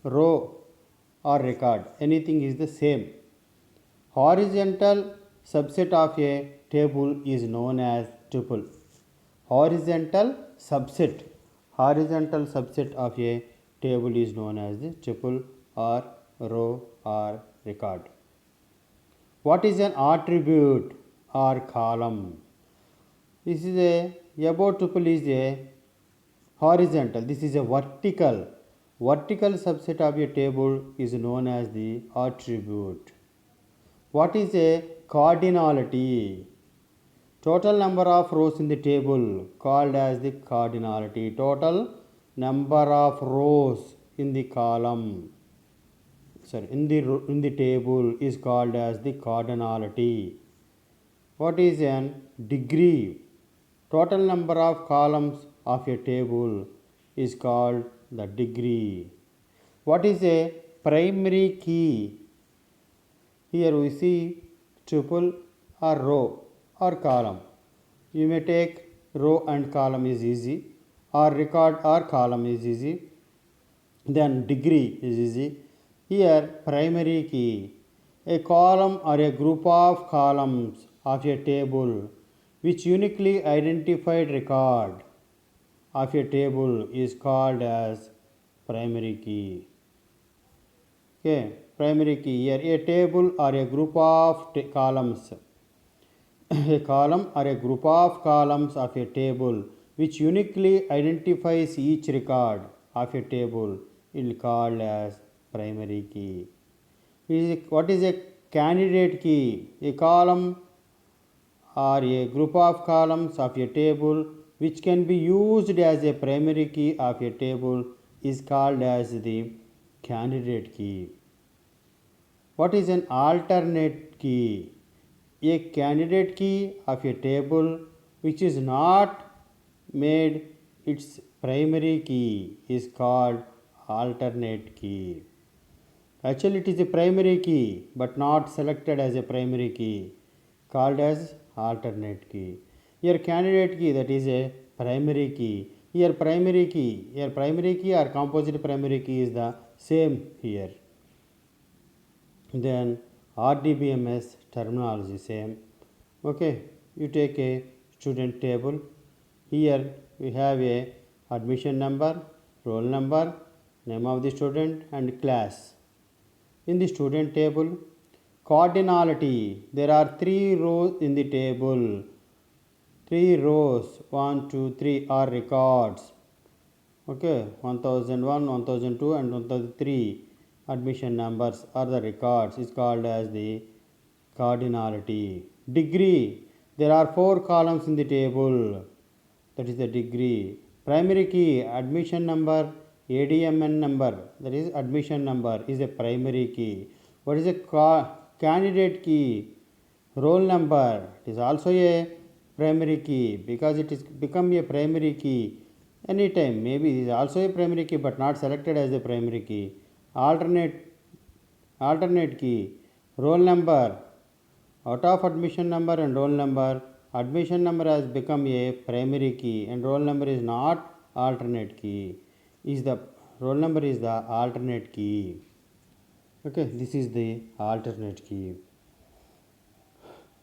row or record, anything is the same. Horizontal subset of a table is known as tuple. Horizontal subset, horizontal subset of a table is known as the tuple or row or record. What is an attribute or column? This is a above tuple is a horizontal, this is a vertical. Vertical subset of a table is known as the attribute. What is a cardinality? Total number of rows in the table called as the cardinality. Total number of rows in the column, in the table is called as the cardinality. What is an degree? Total number of columns of a table is called the degree. What is a primary key? Here we see tuple or row or column. You may take row and column is easy, or record or column is easy, then degree is easy. Here primary key, a column or a group of columns of a table which uniquely identified record of a table is called as primary key. Okay, primary key, here a table or a group of columns, a column or a group of columns of a table which uniquely identifies each record of a table is called as primary key. What is a candidate key? A column or a group of columns of a table which can be used as a primary key of a table is called as the candidate key. What is an alternate key? A candidate key of a table which is not made its primary key is called alternate key. Actually it is a primary key but not selected as a primary key, called as alternate key. Here candidate key, that is a primary key. Here primary key or composite primary key is the same here. Then RDBMS terminology same. Okay, you take a student table. Here we have a admission number, roll number, name of the student and class. In the student table, cardinality, there are 3 rows in the table. 3 rows, 1, 2, 3 are records. Okay, 1001, 1002 and 1003 admission numbers are the records, is called as the cardinality. Degree, there are 4 columns in the table, that is the degree. Primary key, admission number, ADMN number, that is admission number, is a primary key. What is a candidate key? Roll number, it is also a primary key because it is become a primary key anytime. Maybe it is also a primary key but not selected as a primary key. Alternate key, roll number, out of admission number and roll number, admission number has become a primary key and roll number is not alternate key. Roll number is the alternate key. Okay, this is the alternate key.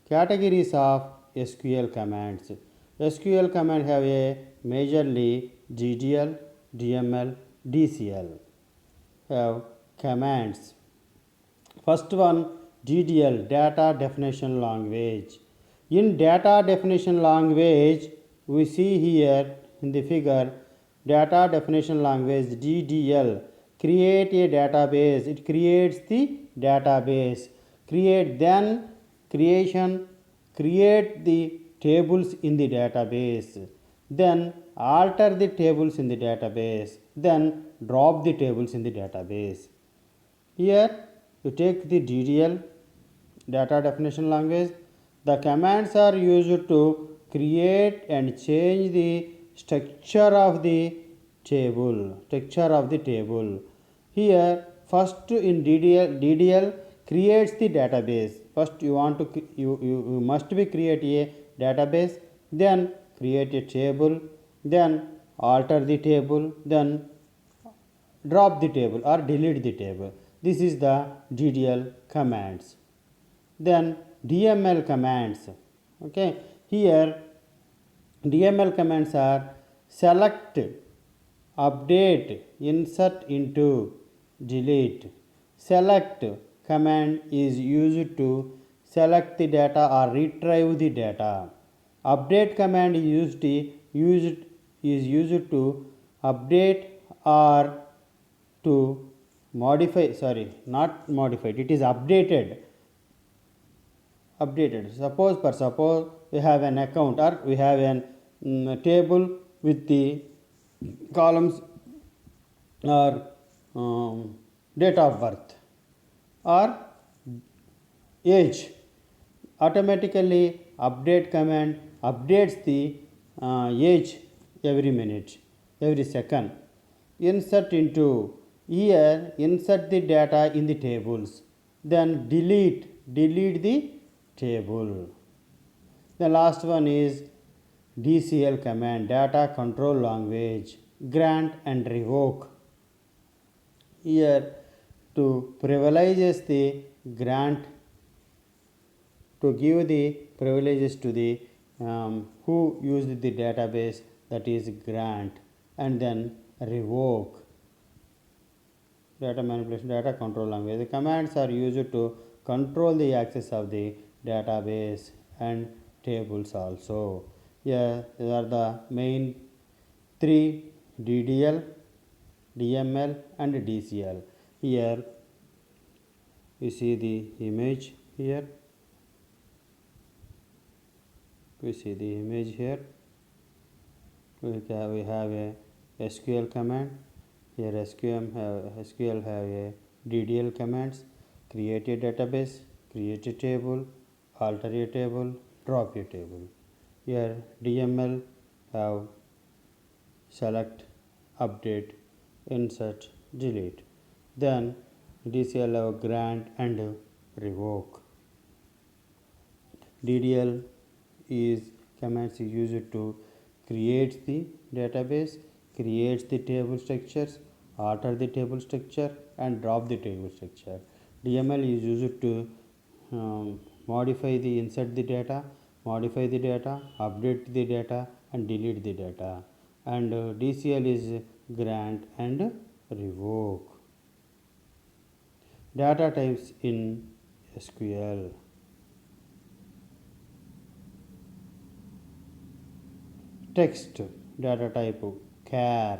Categories of SQL commands. SQL command have a majorly DDL, DML, DCL. Have commands. First one, DDL, data definition language. In data definition language, we see here in the figure, data definition language DDL, create a database. It creates the database. Create the tables in the database. Then alter the tables in the database. Then drop the tables in the database. Here you take the DDL, data definition language. The commands are used to create and change the structure of the table. Here first in DDL creates the database. First you must be create a database, then create a table, then alter the table, then drop the table or delete the table. This is the DDL commands. Then DML commands. Okay, here DML commands are select, update, insert into, delete. Select command is used to select the data or retrieve the data. Update command is used to update or to modify, sorry, not modified, it is updated. Suppose we have an account or we have an table with the columns or date of birth or age. Automatically update command updates the age every minute, every second. Insert into, here insert the data in the tables, then delete the table. The last one is DCL command, data control language, grant and revoke. Here to privileges the grant, to give the privileges to the who used the database, that is grant, and then revoke, data manipulation, data control language. The commands are used to control the access of the database and tables also. Here these are the main three: DDL, DML and DCL. Here you see the image here. We see the image here. We have a SQL command. Here SQL have a DDL commands: create a database, create a table, alter a table, drop a table. Here DML have select, update, insert, delete. Then DCL have grant and revoke. DDL is commands used to create the database, creates the table structures, alter the table structure and drop the table structure. DML is used to modify the insert the data, modify the data, update the data and delete the data. And DCL is grant and revoke. Data types in SQL. Text data type char,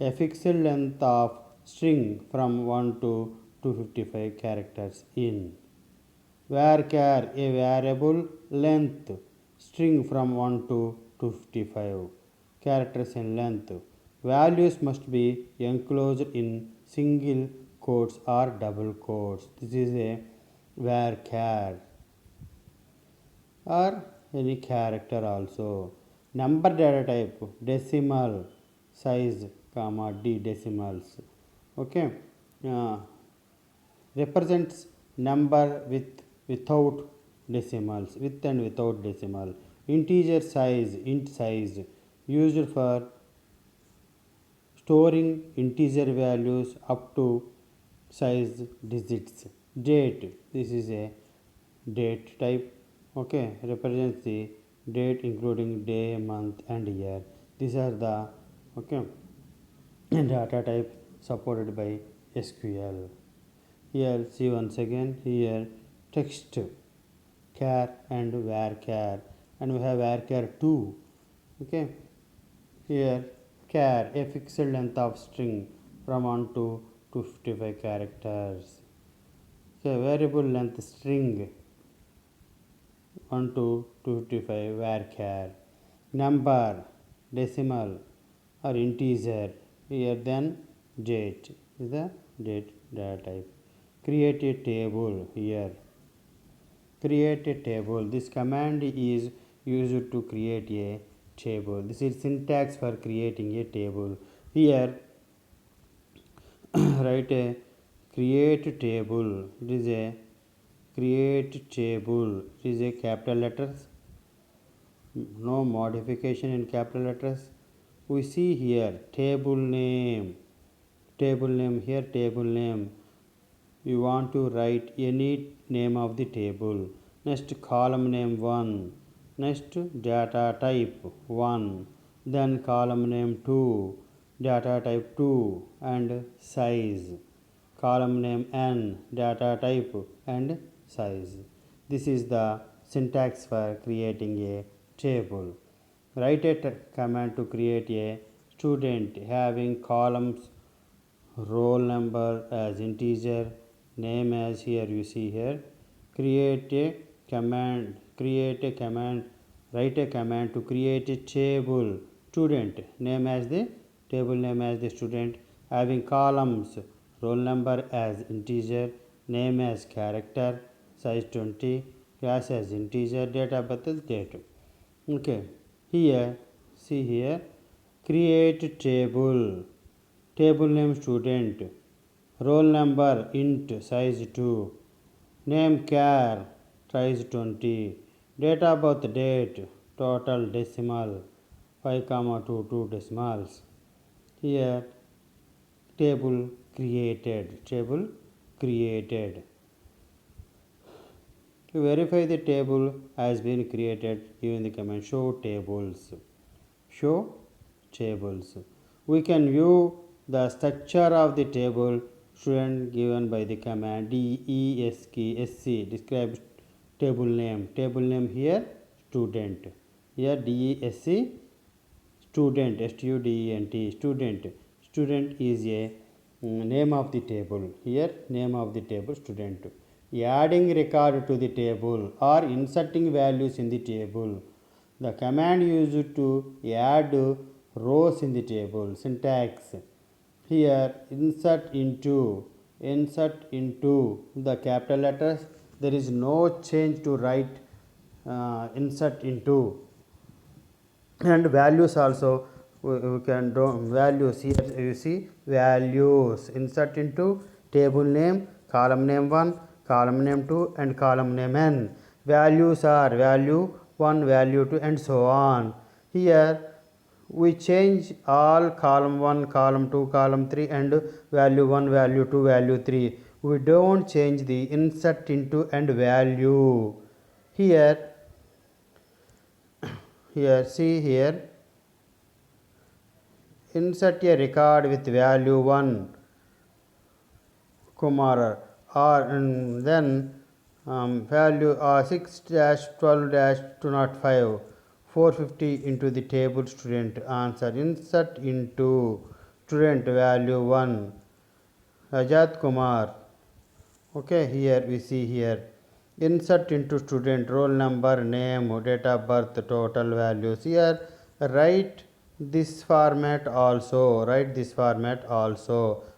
a fixed length of string from 1 to 255 characters in. Varchar, a variable length string from 1 to 255 characters in length. Values must be enclosed in single quotes or double quotes. This is a varchar, or any character also. Number data type decimal size comma d decimals. Okay, represents number without decimals, with and without decimal. Integer size, int size, used for storing integer values up to size digits. Date, this is a date type. Okay, represents the date including day, month and year. These are the okay data type supported by SQL. Here see once again, here text char and varchar, and we have varchar 2. Okay, here char, a fixed length of string from 1 to 255 characters. Okay, variable length string 1 to 255 varchar. Number decimal or integer, here then date is the date data type. Create a table, here create a table. This command is used to create a table. This is syntax for creating a table. Here write a create table. It is a create table. It is a capital letters, no modification in capital letters. We see here table name, table name, here table name, you want to write any name of the table. Next column name 1, next data type 1, then column name 2, data type 2 and size, column name n, data type and size. This is the syntax for creating a table. Write a command to create a student having columns roll number as integer, name as here you see here. Create a command, write a command to create a table student, name as the table name as the student, having columns roll number as integer, name as character, size 20, class as integer, date of birth as date. Okay, here see here, create table, table name student, roll number int size 2, name char size 20, date of birth date total decimal 5 comma 2 decimals. Here table created, table created. To verify the table has been created, using the command show tables. Show tables. We can view the structure of the table student given by the command DESC describes table name. Table name here student. Here DESC student, STUDENT, student. Student is a name of the table. Here name of the table student. Adding record to the table or inserting values in the table. The command used to add rows in the table. Syntax. Here insert into the capital letters. There is no change to write insert into. And values also we can draw values. Here you see values, insert into table name, column name 1, column name 2 and column name n. Values are value 1, value 2 and so on. Here we change all column 1, column 2, column 3 and value 1, value 2, value 3. We don't change the insert into and value. Here see here, insert a record with value 1 Kumar or then value 6-12-205 450 into the table student answer. Insert into student value 1 Rajat Kumar. Okay, here we see here insert into student roll number, name, date of birth, total values. Here write this format also,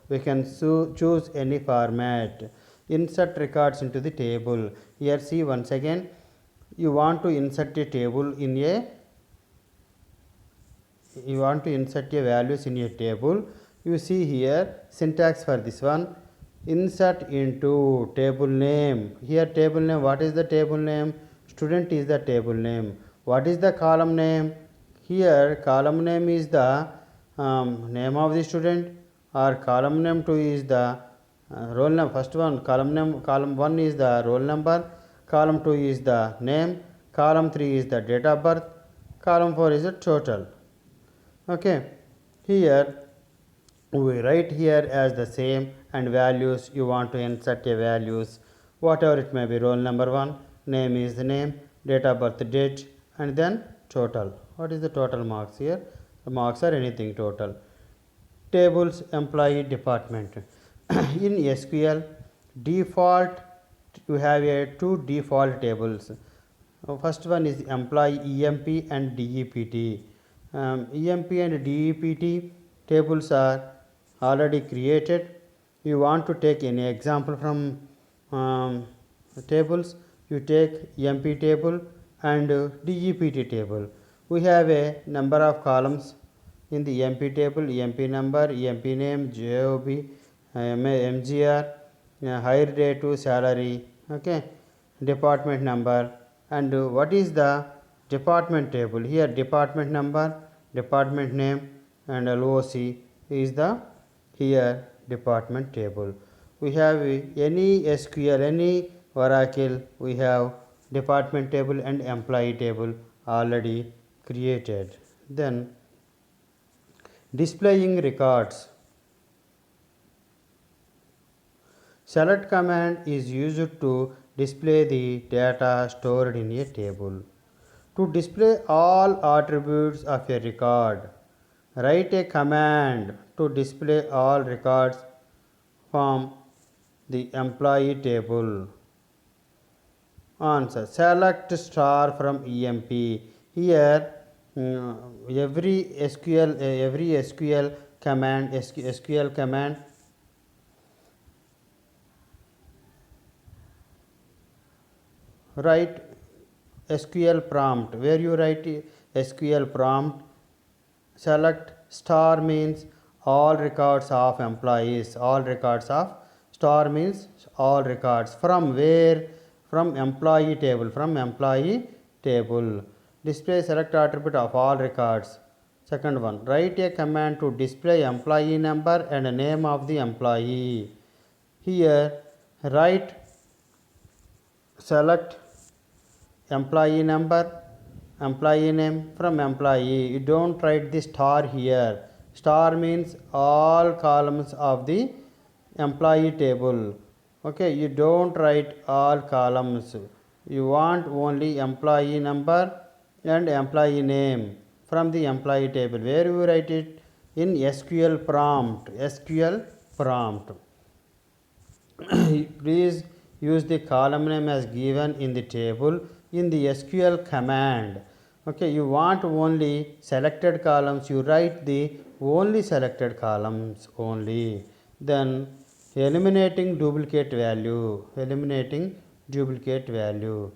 we can choose any format. Insert records into the table. Here see once again, you want to insert a table in a values in a table. You see here syntax for this one, insert into table name. Here table name, what is the table name? Student is the table name. What is the column name? Here column name is the name of the student, or column name 2 is the roll number. First one column 1 is the roll number, column 2 is the name, column 3 is the date of birth, column 4 is the total. Okay, here we write here as the same, and values you want to insert a values whatever it may be, roll number 1, name is the name, date of birth date and then total. What is the total marks here? The marks are anything total. Tables employee department. In SQL default you have two default tables. First one is employee EMP and DEPT. EMP and DEPT tables are already created. You want to take any example from tables, you take EMP table and DEPT table. We have a number of columns in the EMP table: EMP number, EMP name, job, MGR, hire date to salary, okay, department number. And what is the department table? Here department number, department name and LOC is the Here department table. We have any SQL, any Oracle, we have department table and employee table already created. Then displaying records. Select command is used to display the data stored in a table. To display all attributes of a record, write a command to display all records from the employee table. Answer. Select star from EMP. Here every SQL command write SQL prompt. Where you write SQL prompt, select star means all records of employees. All records of star means all records. From where? From employee table. From employee table. Display select attribute of all records. Second one, write a command to display employee number and name of the employee. Here write select employee number, employee name from employee. You don't write the star here. Star means all columns of the employee table. Okay, you don't write all columns. You want only employee number and employee name from the employee table. Where you write it? In SQL prompt. SQL prompt. Please use the column name as given in the table in the SQL command. Okay, you want only selected columns, you write the only selected columns only. Then eliminating duplicate value. Eliminating duplicate value.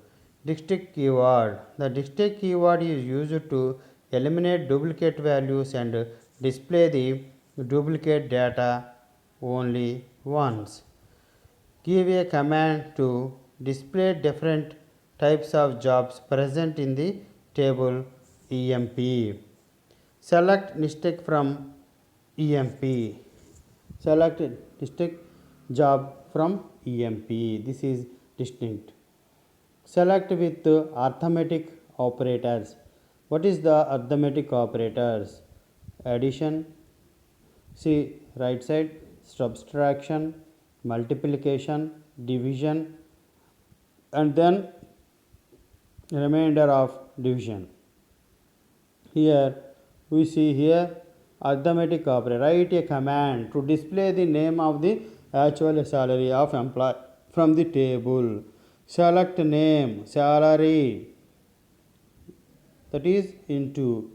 District keyword. The district keyword is used to eliminate duplicate values and display the duplicate data only once. Give a command to display different types of jobs present in the table EMP. Select district from EMP. Select district job from EMP. This is distinct. Select with arithmetic operators. What is the arithmetic operators? Addition. See right side, subtraction, multiplication, division, and then remainder of division. Here we see here arithmetic operator. Write a command to display the name of the actual salary of employee from the table. Select name, salary, that is into,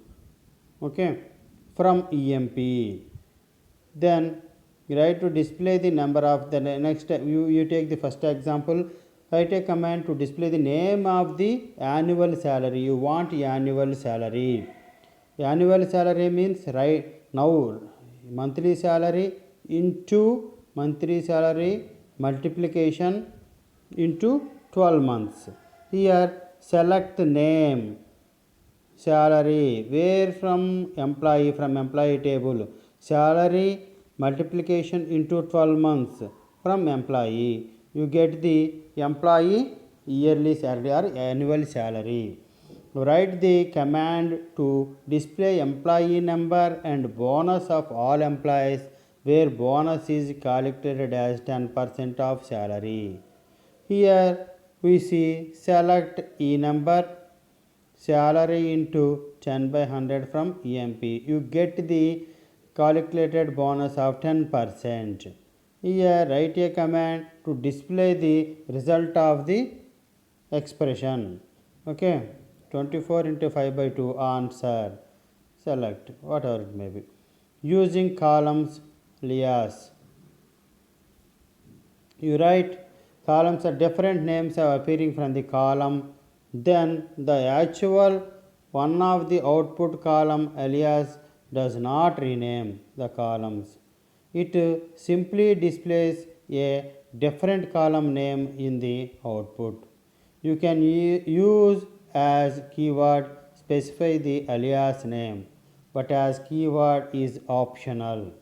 okay, from EMP. Then write to display the number of the next. You take the first example. Write a command to display the name of the annual salary. You want annual salary. Annual salary means right now monthly salary into monthly salary multiplication into 12 months. Here select name, salary, where from employee table, salary multiplication into 12 months from employee. You get the employee yearly salary or annual salary. Write the command to display employee number and bonus of all employees, where bonus is calculated as 10% of salary. Here we see select E number, salary into 10 by 100 from EMP. You get the calculated bonus of 10%. Here write a command to display the result of the expression. Okay, 24 into 5 by 2 answer. Select whatever it may be. Using columns alias. You write columns are different names are appearing from the column. Then the actual one of the output column alias does not rename the columns. It simply displays a different column name in the output. You can use as keyword specify the alias name, but as keyword is optional.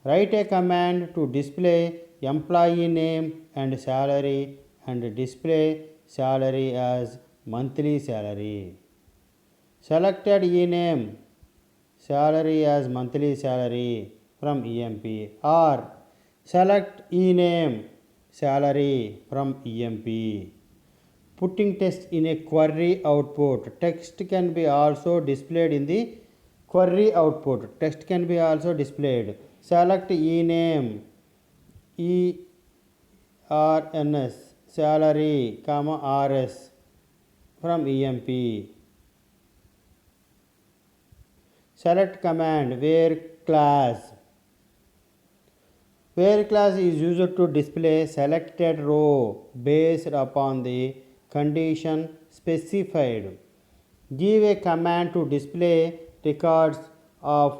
Write a command to display employee name and salary and display salary as monthly salary. Selected ename salary as monthly salary from EMP, or select ename salary from EMP. Putting text in a query output. Text can be also displayed in the query output. Text can be also displayed. Select ename ERNS salary, RS from EMP. Select command where class. Where class is used to display selected row based upon the condition specified. Give a command to display records of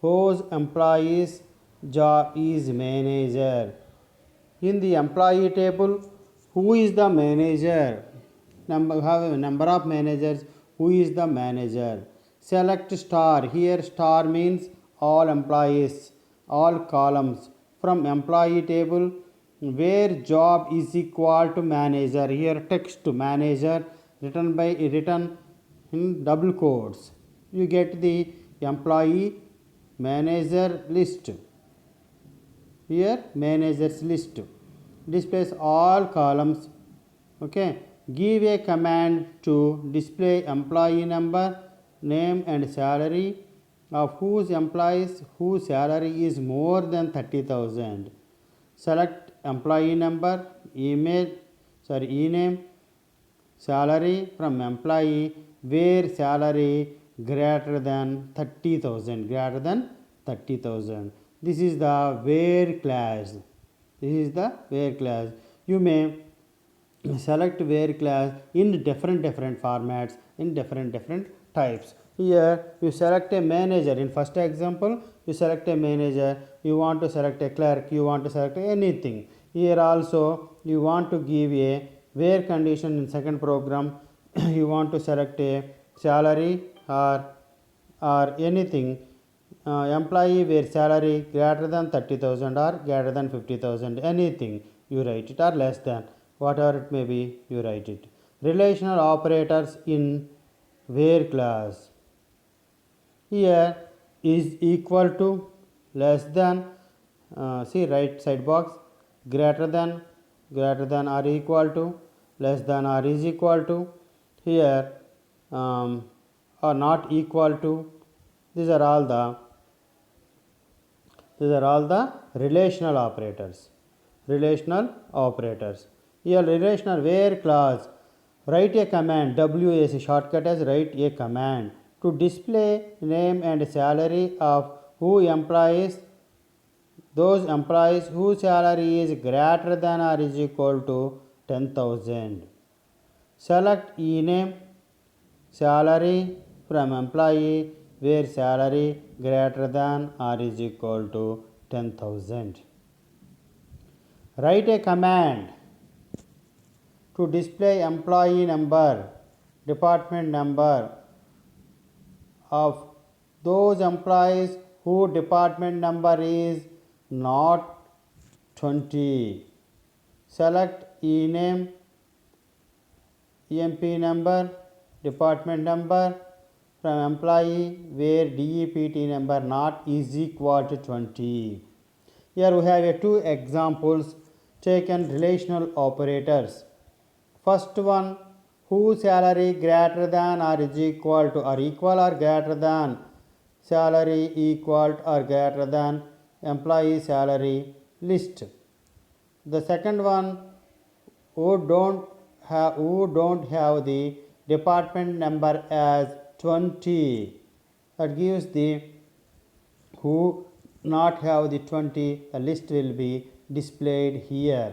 whose employee's job is manager. In the employee table, who is the manager? Number of managers. Who is the manager? Select star. Here star means all employees, all columns from employee table where job is equal to manager. Here text to manager written in double quotes. You get the employee manager list. Here managers list displays all columns. Okay, give a command to display employee number, name and salary of whose employees whose salary is more than 30,000. Select employee number, ename, salary from employee where salary greater than 30,000, greater than 30,000. This is the where class. This is the where class. You may select where class in different formats, in different types. Here you select a manager. In first example, you select a manager, you want to select a clerk, you want to select anything. Here also you want to give a where condition. In second program you want to select a salary or anything, employee where salary greater than 30,000 or greater than 50,000, anything you write it, or less than, whatever it may be, you write it. Relational operators in where class. Here is equal to, less than, see right side box, greater than or equal to, less than or is equal to. Here or not equal to. These are all the relational operators. Here relational where clause. Write a command, WAC shortcut as write a command to display name and salary of those employees whose salary is greater than or is equal to 10,000. Select ename salary from employee where salary greater than or is equal to 10,000. Write a command to display employee number, department number of those employees whose department number is not 20. Select ename, EMP number, department number from employee where DEPT number not is equal to 20. Here we have two examples taken relational operators. First one, whose salary greater than or is equal to or equal or greater than salary equal or greater than employee salary list. The second one, who don't have the department number as 20. That gives the who not have the 20, the list will be displayed here.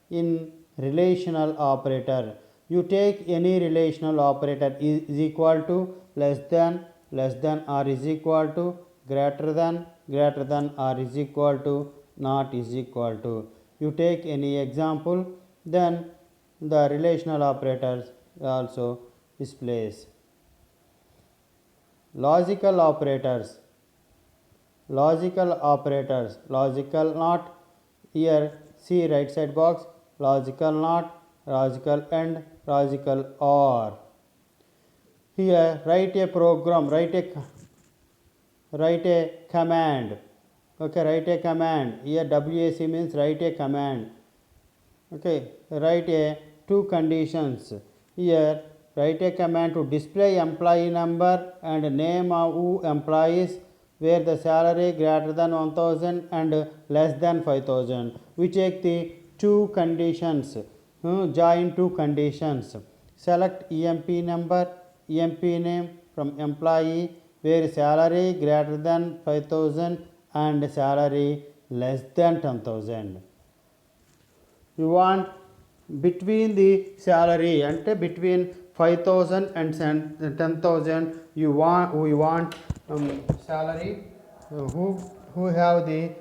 In relational operator, you take any relational operator is equal to, less than or is equal to, greater than or is equal to, not is equal to. You take any example, then the relational operators also displays. Logical operators. logical operators. Logical not, here see right side box, logical not, logical and, logical or. Here write a program, write a command. Okay, write a command. Here WAC means write a command. Okay, write a two conditions. Here write a command to display employee number and name of who employees where the salary greater than 1000 and less than 5000. We take the two conditions, join two conditions. Select EMP number, EMP name from employee where salary greater than 5000 and salary less than 10,000. You want between the salary and between 5000 and 10,000, we want salary who have the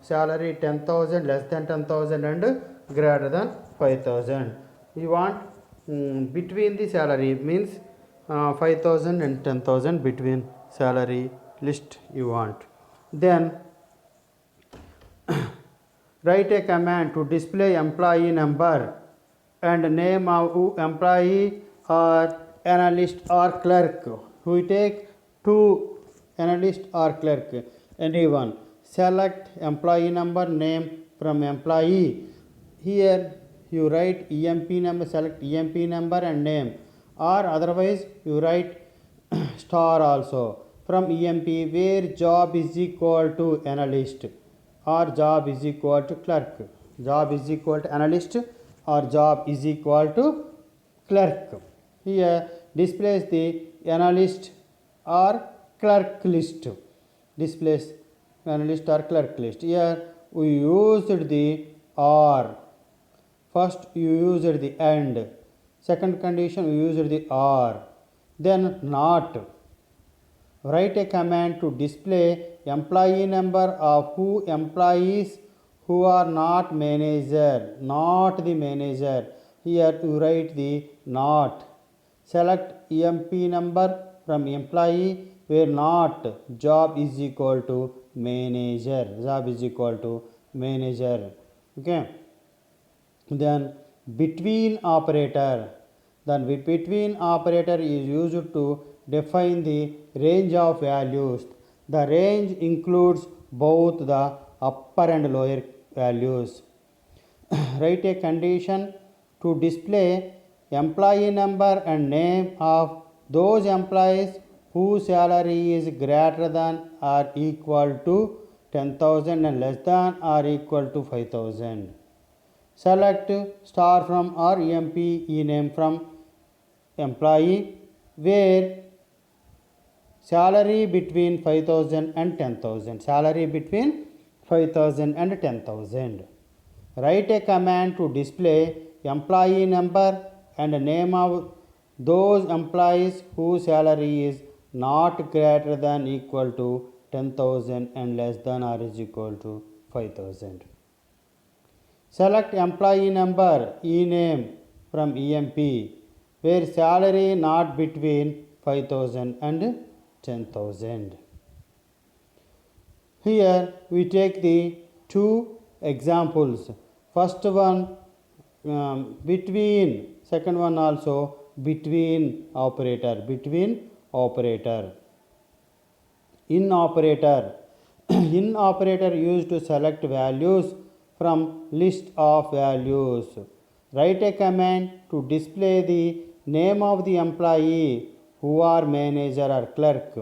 salary 10,000, less than 10,000 and greater than 5,000. You want between the salary means 5,000 and 10,000 between salary list you want. Then write a command to display employee number and name of who employee or analyst or clerk. We take two, analyst or clerk, anyone. Select employee number, name from employee. Here you write EMP number, select EMP number and name, or otherwise you write star also from EMP where job is equal to analyst or job is equal to clerk. Job is equal to analyst or job is equal to clerk. Here displays the analyst or clerk list. Displays analyst or clerk list. Here we used the or. First you used the and. Second condition we used the or. Then not. Write a command to display employee number of who employees who are not manager, not the manager. Here you write the not. Select EMP number from employee where not job is equal to manager. Job is equal to manager. Okay. Then between operator. Then between operator is used to define the range of values. The range includes both the upper and lower values. Write a condition to display employee number and name of those employees whose salary is greater than or equal to 10,000 and less than or equal to 5,000. Select star from or EMP name from employee where salary between 5,000 and 10,000. Salary between 5,000 and 10,000. Write a command to display employee number and name of those employees whose salary is not greater than equal to 10,000 and less than or is equal to 5,000. Select employee number name from EMP where salary not between 5,000 and 10,000. Here we take the two examples. First one between, second one also between operator, between operator. In operator, in operator used to select values from list of values. Write a command to display the name of the employee who are manager or clerk.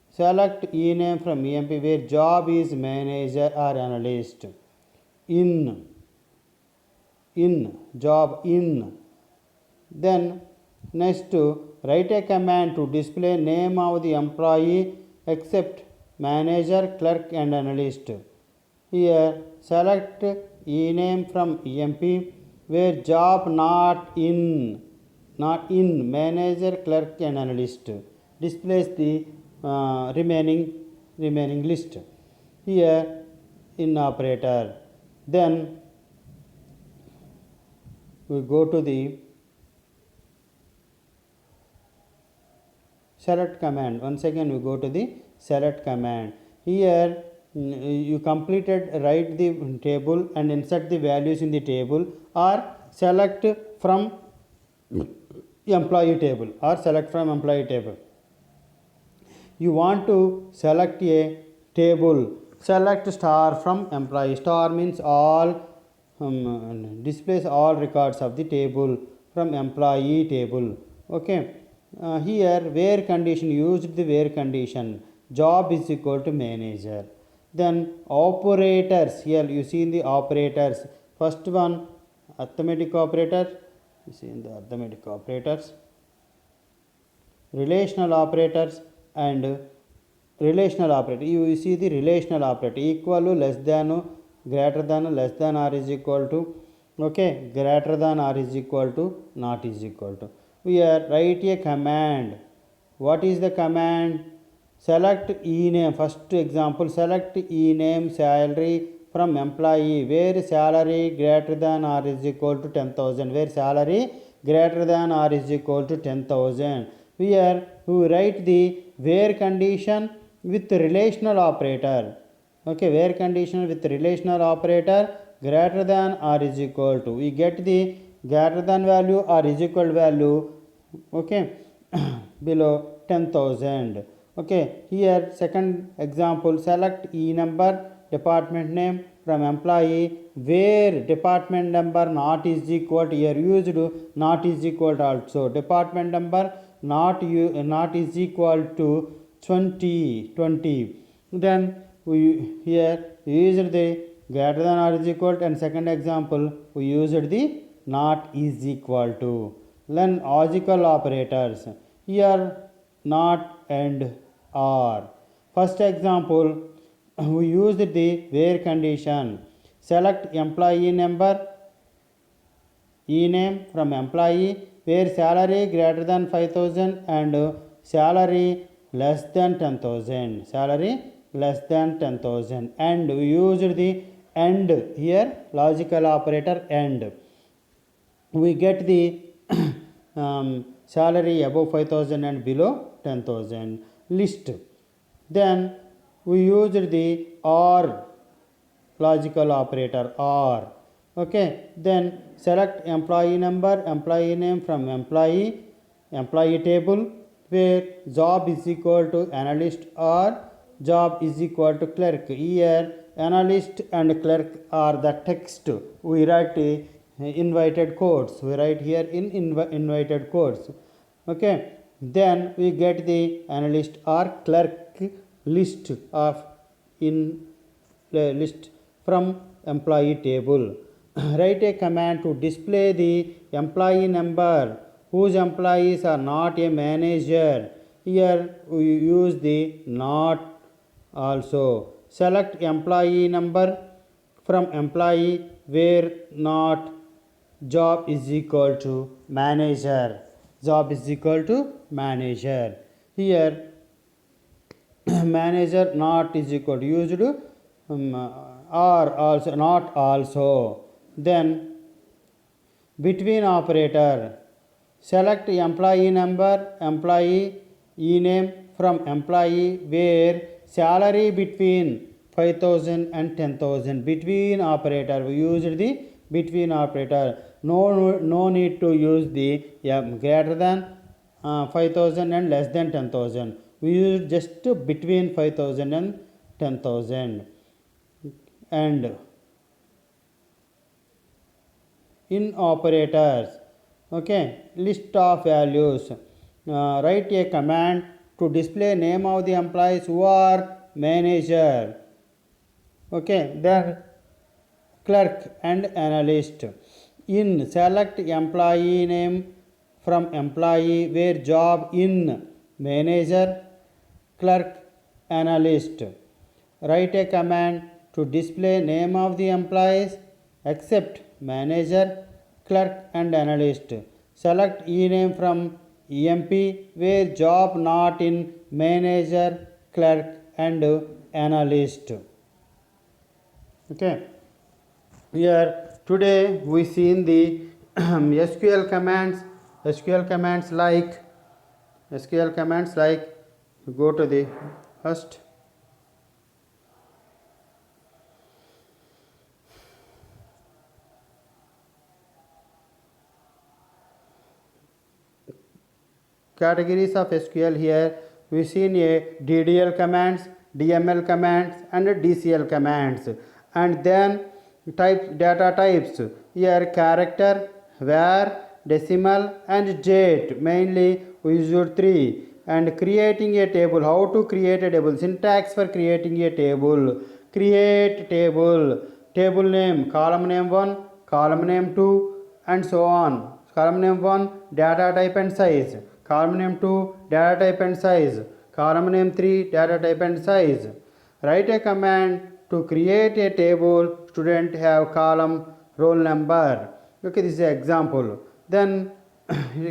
Select name from EMP where job is manager or analyst. In job in. Then next write a command to display name of the employee except manager, clerk and analyst. Here select name from EMP where job not in manager, clerk and analyst. Displays the remaining list. Here in operator. Then we go to the select command. Once again we go to the select command. Here you completed write the table and insert the values in the table, or select from employee table, or select from employee table. You want to select a table, select star from employee. Star means all, displays all records of the table from employee table. Okay. Here where condition, used the where condition, job is equal to manager. Then operators, here you see in the operators, first one arithmetic operator, you see in the arithmetic operators, relational operators and relational operator. You see the relational operator, equal to, less than, greater than, less than or is equal to, okay, greater than or is equal to, not is equal to. We are write a command. What is the command? Select e-name. First example, select e-name salary from employee where salary greater than or is equal to 10,000, where salary greater than or is equal to 10,000. Here we write the where condition with relational operator. Okay, where condition with relational operator, greater than or is equal to, we get the greater than value or is equal value, okay, below 10,000. Okay, here second example, select e number department name from employee where department number not is equal to, here used not is equal to also, department number not is equal to 20. Then we here used the greater than or is equal to, and second example we used the not is equal to. Then logical operators, here not and or. First example we used the where condition, select employee number e-name from employee where salary greater than 5,000 and salary less than 10,000, salary less than 10,000, and we used the and, here logical operator and, we get the salary above 5,000 and below 10,000 list. Then we used the or logical operator or. Okay, then select employee number, employee name from employee table where job is equal to analyst or job is equal to clerk. Here analyst and clerk are the text, we write invited quotes, we write here in invited quotes. Okay, then we get the analyst or clerk list of in list from employee table. Write a command to display the employee number whose employees are not a manager. Here we use the not also. Select employee number from employee where not job is equal to manager, job is equal to manager. Here manager not is equal to used or also, not also. Then between operator, select employee number, employee e-name from employee where salary between 5,000 and 10,000. Between operator, we used the between operator. No need to use the greater than 5,000 and less than 10,000. We use just between 5,000 and 10,000. And in operators, okay, list of values, write a command to display name of the employees who are manager, okay, then clerk and analyst. In select employee name from employee where job in manager, clerk, analyst. Write a command to display name of the employees except manager, clerk and analyst. Select e-name from EMP where job not in manager, clerk and analyst. Okay. Here today we seen the SQL commands. SQL commands like go to the First, categories of SQL here. We seen a DDL commands, DML commands, and DCL commands, and then data types. Here character, var, decimal, and jet. Mainly we used three. And creating a table. How to create a table? Syntax for creating a table. Create table. Table name, column name 1, column name 2, and so on. Column name 1, data type and size. Column name 2, data type and size. Column name 3, data type and size. Write a command to create a table. Student have column, roll number. Okay, this is an example. Then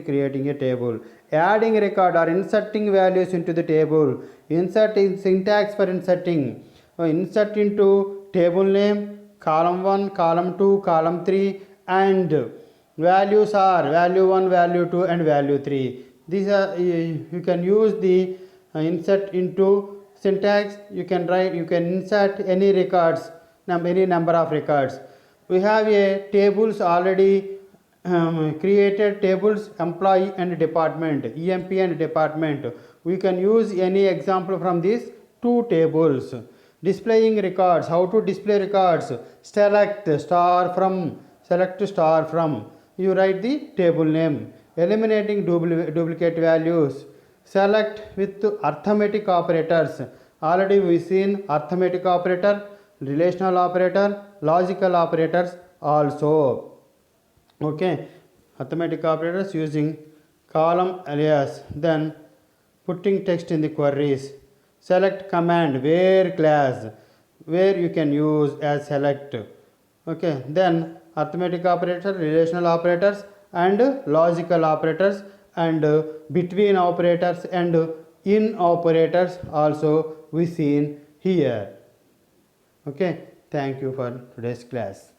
creating a table. Adding record or inserting values into the table. Inserting syntax for inserting. Insert into table name, column 1, column 2, column 3, and values are value 1, value 2, and value 3. These are you can use the insert into syntax. You can insert any records, any number of records. We have a tables already created tables employee and department, EMP and department. We can use any example from these two tables. Displaying records. How to display records? Select star from. You write the table name. Eliminating duplicate values. Select with arithmetic operators. Already we seen arithmetic operator, relational operator, logical operators also. Okay, arithmetic operators using column alias. Then putting text in the queries. Select command where class, where you can use as select. Okay, then arithmetic operators, relational operators, and logical operators, and between operators and in operators also we seen here. Okay, thank you for today's class.